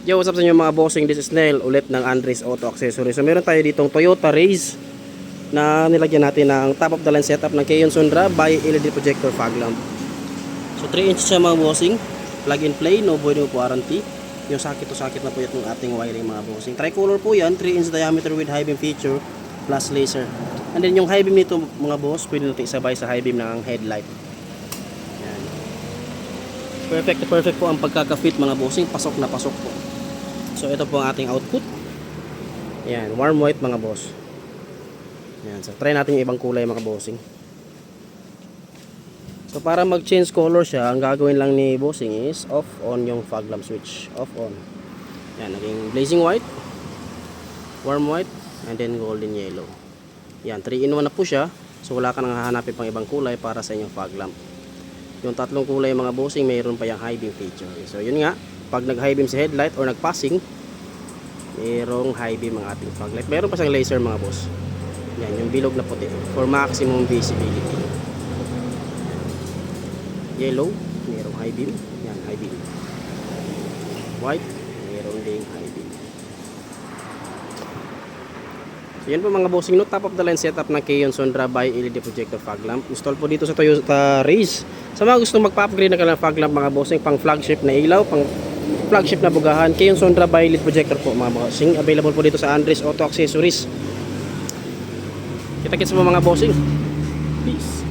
Yo, what's up sa inyo mga bossing? This is Nel ulit ng Andres Auto Accessories. So meron tayo ditong Toyota Raze na nilagyan natin ng top of the line setup ng Keyon Sondra by LED projector fog lamp. So 3 inches siya mga bossing, plug and play, no void, no warranty. Yung sakit to sakit na po yung ating wiring mga bossing. Tricolor po yan, 3 inch diameter with high beam feature plus laser. And then yung high beam nito mga boss, pwede natin isabay sa high beam ng headlight. Yan. Perfect to perfect po ang pagkaka-fit mga bossing, pasok na pasok po. So ito po ang ating output. Yan, warm white mga boss. Yan, so try natin yung ibang kulay mga bossing. So para mag-change color siya, ang gagawin lang ni bossing is off on yung fog lamp switch. Off on. Yan, naging blazing white, warm white, and then golden yellow. Yan, 3-in-1 na po siya. So wala ka nang hahanapin pang ibang kulay para sa inyong fog lamp. Yung tatlong kulay mga bossing, mayroon pa yung high beam feature. So yun nga, pag nag-high beam sa headlight or nag-passing, mayroong high beam ang ating fog light. Mayroon pa siyang laser mga boss. Yan, yung bilog na puti for maximum visibility. Yellow, mayroong high beam. Yan, high beam. White, mayroong ding high beam. So yan po mga bossing, no, top of the line setup ng Keyon Sondra by LED projector fog lamp. Install po dito sa Toyota Raze. Sa mga gusto magpa-upgrade na kanilang fog lamp mga bossing, pang flagship na ilaw, pang flagship na bugahan, Keyon Sondra by LED projector po mga bossing. Available po dito sa Andres Auto Accessories. Kita-kits mo mga bossing. Peace.